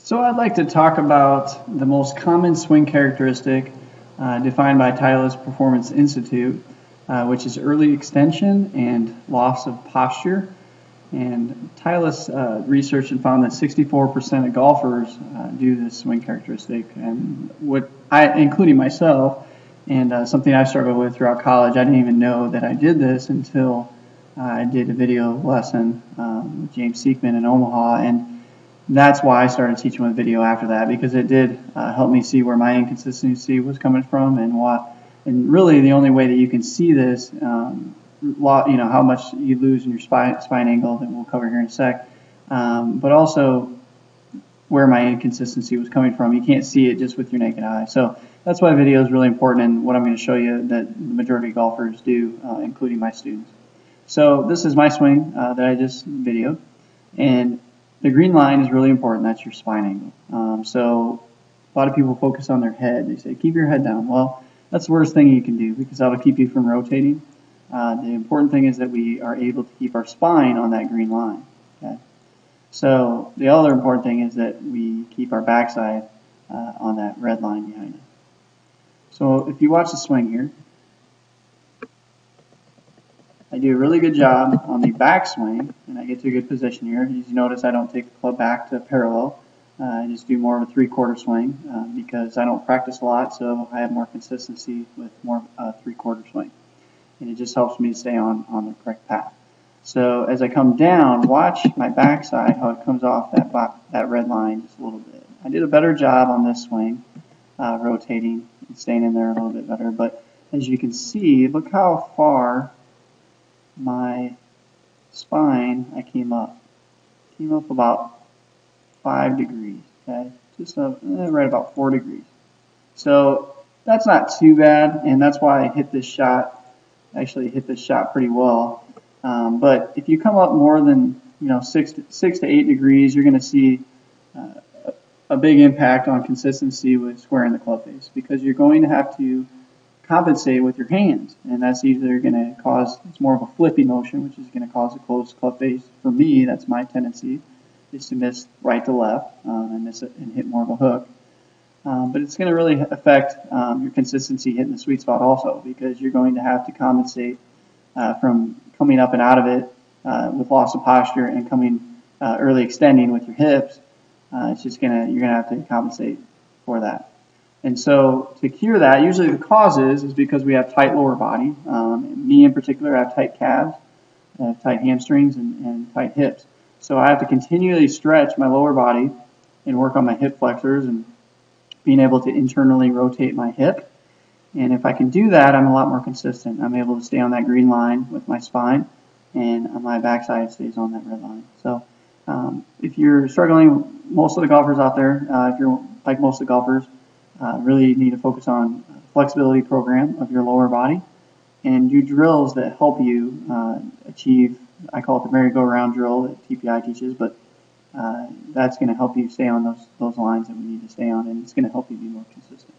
So I'd like to talk about the most common swing characteristic defined by Titleist Performance Institute, which is early extension and loss of posture. And Titleist researched and found that 64% of golfers do this swing characteristic, and including myself, and something I struggled with throughout college. I didn't even know that I did this until I did a video lesson with James Seekman in Omaha, and that's why I started teaching with video after that, because it did help me see where my inconsistency was coming from, and really the only way that you can see this, how much you lose in your spine angle that we'll cover here in a sec, but also where my inconsistency was coming from. You can't see it just with your naked eye. So that's why video is really important, and what I'm going to show you that the majority of golfers do, including my students. So this is my swing that I just videoed, and the green line is really important. That's your spine angle. So a lot of people focus on their head. They say, keep your head down. Well, that's the worst thing you can do, because that'll keep you from rotating. The important thing is that we are able to keep our spine on that green line. Okay? So the other important thing is that we keep our backside on that red line behind it. So if you watch the swing here, I do a really good job on the backswing, and I get to a good position here. As you notice, I don't take the club back to parallel. I just do more of a three-quarter swing because I don't practice a lot, so I have more consistency with more three-quarter swing. And it just helps me stay on the correct path. So as I come down, watch my backside, how it comes off that red line just a little bit. I did a better job on this swing, rotating and staying in there a little bit better. But as you can see, look how far my spine, I came up about 5 degrees, okay, just right about 4 degrees. So that's not too bad, and that's why I hit this shot. Actually hit this shot pretty well. But if you come up more than 6 to 8 degrees, you're going to see a big impact on consistency with squaring the club face, because you're going to have to compensate with your hands, and that's either going to cause, it's more of a flippy motion, which is going to cause a closed club face. For me, that's my tendency, is to miss right to left and miss it and hit more of a hook. But it's going to really affect your consistency hitting the sweet spot also, because you're going to have to compensate from coming up and out of it with loss of posture and coming early extending with your hips. It's just you're gonna have to compensate for that. And so to cure that, usually the causes is because we have tight lower body. Me in particular, I have tight calves, I have tight hamstrings, and tight hips. So I have to continually stretch my lower body and work on my hip flexors and being able to internally rotate my hip. And if I can do that, I'm a lot more consistent. I'm able to stay on that green line with my spine, and my backside stays on that red line. So if you're struggling, most of the golfers out there, if you're like most of the golfers, really need to focus on flexibility program of your lower body and do drills that help you achieve, I call it the merry-go-round drill that TPI teaches, but that's going to help you stay on those lines that we need to stay on, and it's going to help you be more consistent.